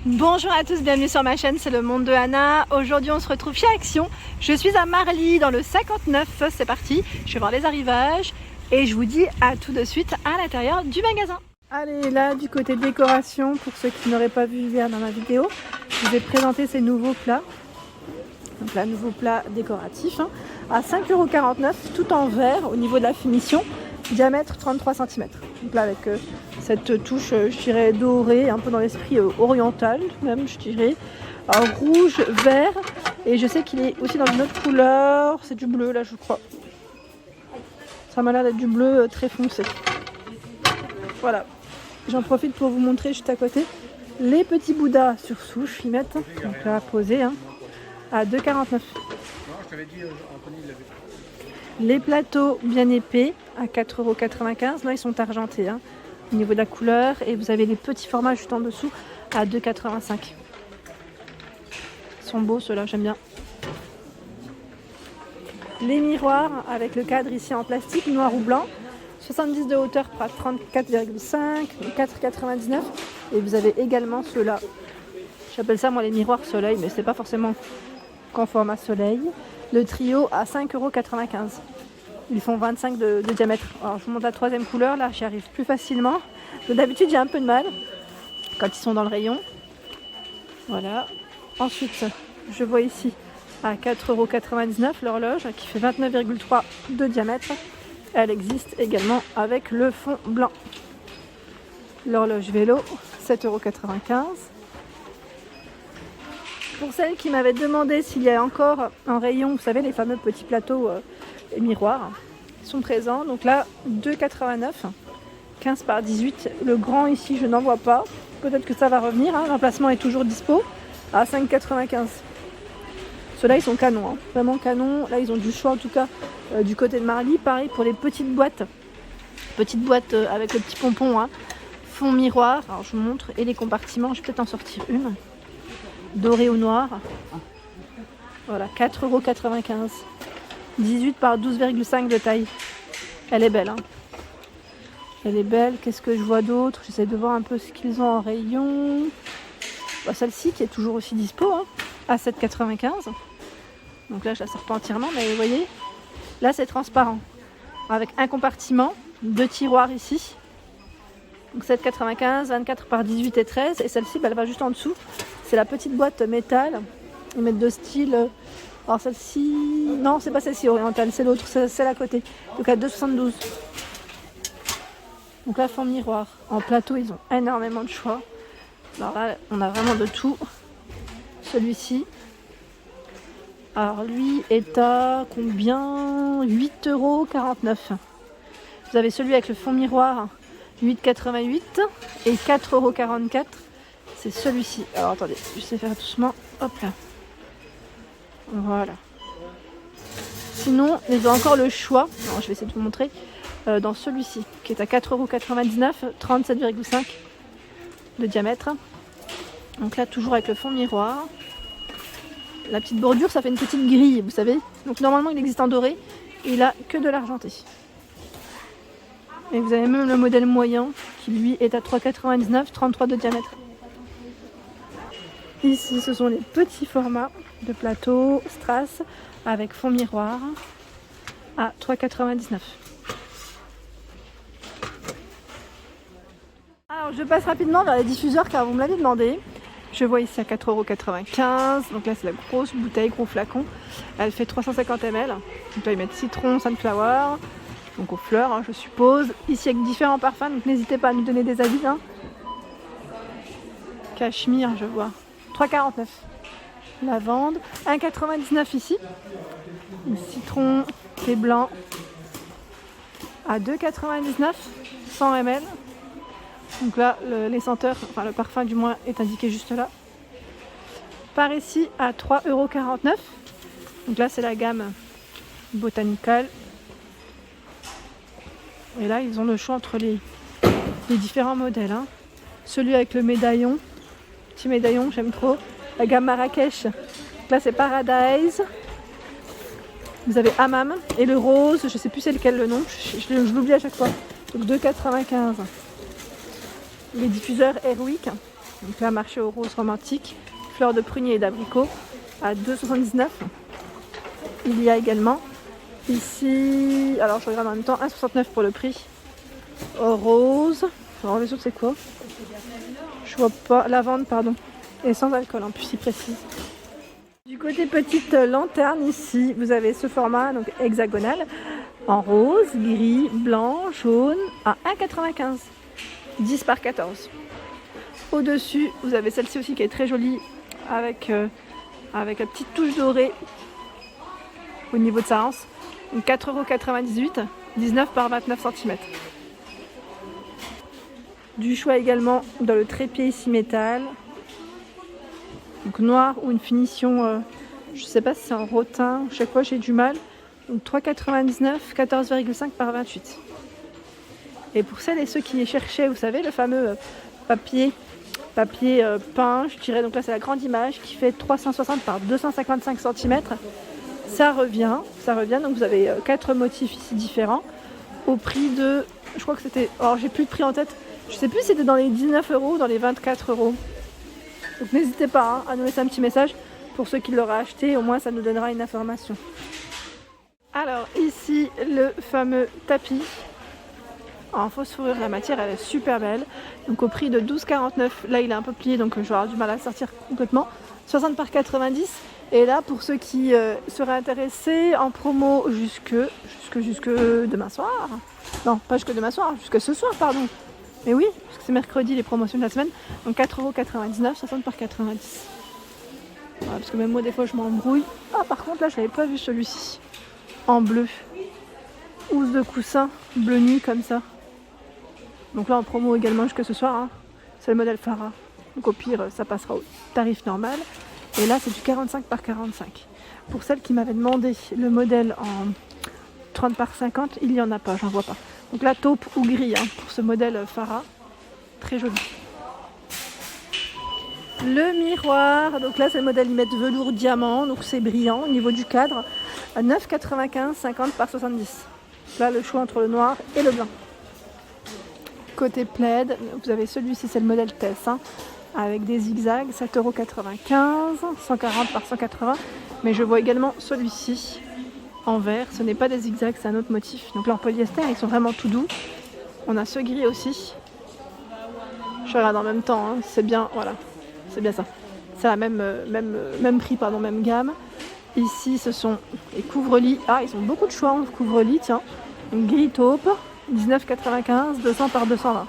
Bonjour à tous, bienvenue sur ma chaîne, c'est le monde de Anna. Aujourd'hui on se retrouve chez Action. Je suis à Marly dans le 59, c'est parti. Je vais voir les arrivages et je vous dis à tout de suite à l'intérieur du magasin. Allez, là du côté décoration, pour ceux qui n'auraient pas vu hier dans ma vidéo, je vous ai présenté ces nouveaux plats. Donc là, nouveau plat décoratif à 5,49 € tout en verre au niveau de la finition, diamètre 33 cm. Donc là avec cette touche, je dirais dorée, un peu dans l'esprit oriental même, je dirais, rouge, vert, et je sais qu'il est aussi dans une autre couleur, c'est du bleu là je crois. Ça m'a l'air d'être du bleu très foncé. Voilà, j'en profite pour vous montrer juste à côté les petits bouddhas sur souche, ils mettent, donc là posé à 2,49 €. Les plateaux bien épais à 4,95 €. Là, ils sont argentés au niveau de la couleur. Et vous avez les petits formats juste en dessous à 2,85 €. Ils sont beaux ceux-là, j'aime bien. Les miroirs avec le cadre ici en plastique, noir ou blanc. 70 de hauteur pour 34,5 €, 4,99 €. Et vous avez également ceux-là. J'appelle ça moi les miroirs soleil, mais c'est pas forcément qu'en format soleil. Le trio à 5,95 €. Ils font 25 de diamètre. Alors je vous montre la troisième couleur, là j'y arrive plus facilement. D'habitude j'ai un peu de mal quand ils sont dans le rayon. Voilà. Ensuite, je vois ici à 4,99 € l'horloge qui fait 29,3 de diamètre. Elle existe également avec le fond blanc. L'horloge vélo, 7,95 €. Pour celles qui m'avaient demandé s'il y a encore un rayon, vous savez, les fameux petits plateaux et miroirs, ils sont présents. Donc là, 2,89 €, 15 par 18. Le grand ici, je n'en vois pas. Peut-être que ça va revenir. L'emplacement est toujours dispo à 5,95 €. Ceux-là, ils sont canons, vraiment canons. Là, ils ont du choix en tout cas du côté de Marly. Pareil pour les petites boîtes. Petites boîtes avec le petit pompon, fond miroir. Alors je vous montre. Et les compartiments, je vais peut-être en sortir une. Doré ou noir. Voilà, 4,95 €. 18 par 12,5 de taille. Elle est belle. Elle est belle. Qu'est-ce que je vois d'autre? J'essaie de voir un peu ce qu'ils ont en rayon. Celle-ci qui est toujours aussi dispo, à 7,95 €. Donc là, je la sors pas entièrement, mais vous voyez, là c'est transparent. Avec un compartiment, 2 tiroirs ici. Donc 7,95 €, 24 par 18 et 13. Et celle-ci, elle va juste en dessous. C'est la petite boîte métal. Ils mettent de style. Alors celle-ci, non, c'est pas celle-ci orientale, c'est l'autre, c'est celle à côté. Donc à 2,72 €. Donc là, fond miroir. En plateau, ils ont énormément de choix. Alors là, on a vraiment de tout. Celui-ci. Alors lui est à combien? 8,49 €. Vous avez celui avec le fond miroir, 8,88 € et 4,44 €. C'est celui-ci. Alors attendez, je sais faire doucement. Hop là. Voilà. Sinon, ils ont encore le choix. Alors, je vais essayer de vous montrer dans celui-ci, qui est à 4,99 €, 37,5 de diamètre. Donc là, toujours avec le fond miroir. La petite bordure, ça fait une petite grille, vous savez. Donc normalement, il existe en doré. Et il a que de l'argenté. Et vous avez même le modèle moyen, qui lui est à 3,99 €, 33 de diamètre. Ici, ce sont les petits formats de plateau strass avec fond miroir à 3,99 €. Alors, je passe rapidement vers les diffuseurs car vous me l'avez demandé. Je vois ici à 4,95 €. Donc là, c'est la grosse bouteille, gros flacon. Elle fait 350 ml. Donc là, ils mettent citron, sunflower. Donc aux fleurs, je suppose. Ici, avec différents parfums. Donc n'hésitez pas à nous donner des avis. Cachemire, je vois. 3,49 €. Lavande. 1,99 € ici. Le citron et blanc. À 2,99 €. 100 ml. Donc là, les senteurs, enfin le parfum du moins, est indiqué juste là. Par ici, à 3,49 €. Donc là, c'est la gamme Botanical. Et là, ils ont le choix entre les différents modèles. Celui avec le médaillon, petit médaillon, j'aime trop. La gamme Marrakech. Donc là, c'est Paradise. Vous avez Hammam et le rose, je sais plus c'est lequel le nom, je l'oublie à chaque fois. Donc 2,95 €. Les diffuseurs Airwick Donc là, marché aux roses romantiques, fleurs de prunier et d'abricot à 2,79 €. Il y a également ici, alors je regarde en même temps, 1,69 € pour le prix. Aux roses. Alors les autres c'est quoi? Je vois pas. Lavande, pardon. Et sans alcool en plus, il précise. Du côté petite lanterne ici, vous avez ce format donc hexagonal en rose, gris, blanc, jaune à 1,95 €. 10 par 14. Au-dessus, vous avez celle-ci aussi qui est très jolie avec la petite touche dorée au niveau de sa anse. Donc 4,98 €, 19 par 29 cm. Du choix également dans le trépied ici métal. Donc noir ou une finition, je sais pas si c'est en rotin, chaque fois j'ai du mal. Donc 3,99 €, 14,5 par 28. Et pour celles et ceux qui les cherchaient, vous savez, le fameux papier peint, je dirais, donc là c'est la grande image qui fait 360 par 255 cm. Ça revient, donc vous avez 4 motifs ici différents au prix de, je crois que c'était, alors j'ai plus le prix en tête, je sais plus si c'était dans les 19 € ou dans les 24 €. Donc n'hésitez pas à nous laisser un petit message pour ceux qui l'auraient acheté, au moins ça nous donnera une information. Alors ici le fameux tapis en fausse fourrure, la matière elle est super belle, donc au prix de 12,49 €. Là il est un peu plié donc je vais avoir du mal à le sortir complètement. 60 par 90, et là pour ceux qui seraient intéressés, en promo jusque demain soir, non pas jusque demain soir, jusque ce soir pardon, mais oui parce que c'est mercredi les promotions de la semaine, donc 4,99 €, 60 par 90. Voilà, parce que même moi des fois je m'embrouille. Ah par contre là je n'avais pas vu celui-ci en bleu, housse de coussin bleu nuit comme ça. Donc là en promo également jusque ce soir, hein. C'est le modèle Farah. Donc au pire ça passera au tarif normal. Et là c'est du 45 par 45. Pour celles qui m'avaient demandé le modèle en 30 par 50, il n'y en a pas, j'en vois pas. Donc là taupe ou gris hein, pour ce modèle Farah. Très joli. Le miroir, donc là c'est le modèle Imet velours diamant, donc c'est brillant au niveau du cadre. À 9,95 €, 50 par 70. Là le choix entre le noir et le blanc. Côté plaid, vous avez celui-ci, c'est le modèle Tess, hein, avec des zigzags, 7,95 €, 140 par 180. Mais je vois également celui-ci en vert, ce n'est pas des zigzags, c'est un autre motif. Donc là en polyester, ils sont vraiment tout doux. On a ce gris aussi. Je regarde en même temps, hein, c'est bien, voilà, c'est bien ça. C'est la même prix, pardon, même gamme. Ici, ce sont les couvre-lits. Ah, ils ont beaucoup de choix en couvre-lit, tiens. Donc, gris taupe, 19,95 €, 200 par 220.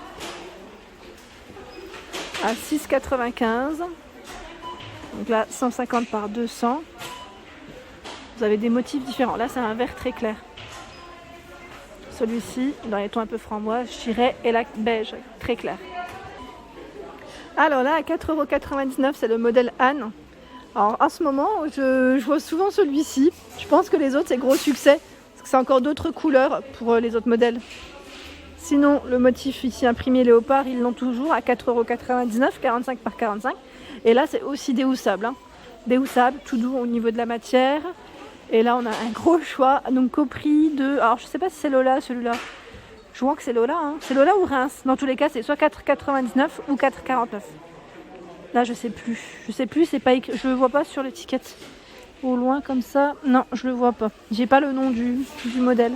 À 6,95 €. Donc là, 150 par 200. Vous avez des motifs différents. Là, c'est un vert très clair. Celui-ci, dans les tons un peu framboise, je dirais, et la beige, très clair. Alors là, à 4,99 €, c'est le modèle Anne. Alors en ce moment, je vois souvent celui-ci. Je pense que les autres, c'est gros succès. Parce que c'est encore d'autres couleurs pour les autres modèles. Sinon, le motif ici imprimé léopard, ils l'ont toujours à 4,99 €, 45 par 45. Et là, c'est aussi déhoussable. Hein. Déhoussable, tout doux au niveau de la matière. Et là, on a un gros choix. Donc au prix de... Alors je sais pas si c'est Lola celui-là. Je vois que c'est Lola. Hein. C'est Lola ou Reims. Dans tous les cas, c'est soit 4,99 € ou 4,49 €. Là, je sais plus, c'est pas écrit, je le vois pas sur l'étiquette. Au loin comme ça, non, je le vois pas. J'ai pas le nom du modèle.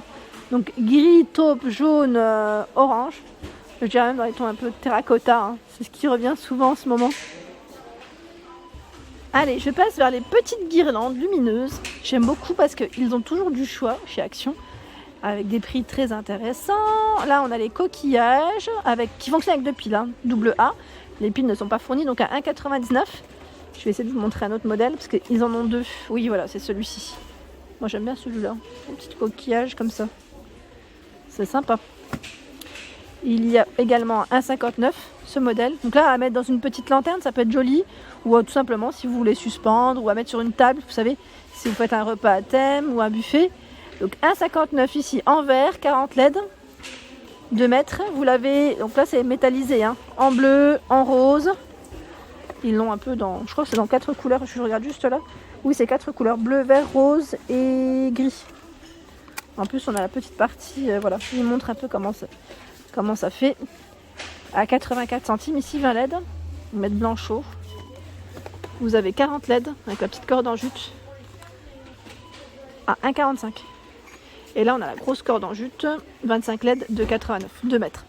Donc gris, taupe, jaune, orange. Je dirais même dans les tons un peu terracotta. Hein. C'est ce qui revient souvent en ce moment. Allez, je passe vers les petites guirlandes lumineuses. J'aime beaucoup parce qu'ils ont toujours du choix chez Action. Avec des prix très intéressants. Là, on a les coquillages qui fonctionnent avec 2 piles, hein, double A. Les piles ne sont pas fournies, donc à 1,99 €. Je vais essayer de vous montrer un autre modèle, parce qu'ils en ont 2. Oui, voilà, c'est celui-ci. Moi, j'aime bien celui-là. Un petit coquillage comme ça. C'est sympa. Il y a également 1,59 €, ce modèle. Donc là, à mettre dans une petite lanterne, ça peut être joli. Ou tout simplement, si vous voulez suspendre, ou à mettre sur une table, vous savez, si vous faites un repas à thème ou un buffet. Donc 1,59 € ici en vert, 40 LED. 2 mètres, vous l'avez, donc là c'est métallisé, hein, en bleu, en rose. Ils l'ont un peu dans, je crois que c'est dans 4 couleurs, je regarde juste là. Oui, c'est 4 couleurs, bleu, vert, rose et gris. En plus, on a la petite partie, voilà, je vous montre un peu comment ça fait. À 84 centimes, ici 20 LED. mètre blanc chaud. Vous avez 40 LED avec la petite corde en jute à 1,45. Et là on a la grosse corde en jute, 25 LED de 89, 2 mètres.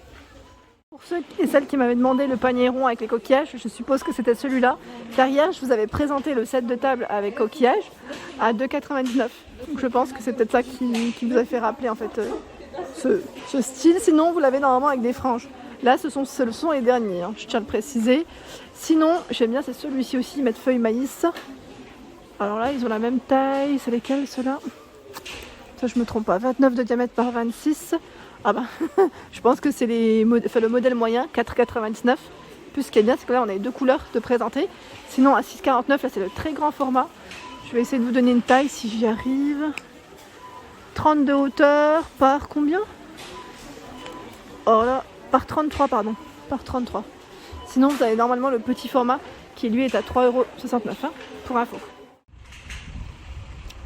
Pour ceux et celles qui m'avaient demandé le panier rond avec les coquillages, je suppose que c'était celui-là. Car hier je vous avais présenté le set de table avec coquillages à 2,99. Donc je pense que c'est peut-être ça qui vous a fait rappeler en fait ce style. Sinon vous l'avez normalement avec des franges. Là ce sont les derniers, hein, je tiens à le préciser. Sinon j'aime bien c'est celui-ci aussi, ils mettent feuilles maïs. Alors là ils ont la même taille, c'est lesquels ceux-là? Ça je me trompe pas, 29 de diamètre par 26. Ah bah je pense que c'est le modèle moyen, 4,99. Plus ce qui est bien c'est que là on a les deux couleurs de présenter. Sinon à 6,49 là c'est le très grand format. Je vais essayer de vous donner une taille si j'y arrive. 30 de hauteur par combien? Oh là, par 33 pardon, par 33. Sinon vous avez normalement le petit format qui lui est à 3,69 € hein, pour info.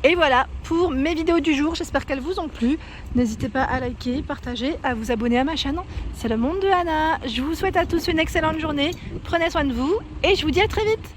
Et voilà pour mes vidéos du jour, j'espère qu'elles vous ont plu. N'hésitez pas à liker, partager, à vous abonner à ma chaîne. C'est le monde de Anna. Je vous souhaite à tous une excellente journée, prenez soin de vous et je vous dis à très vite.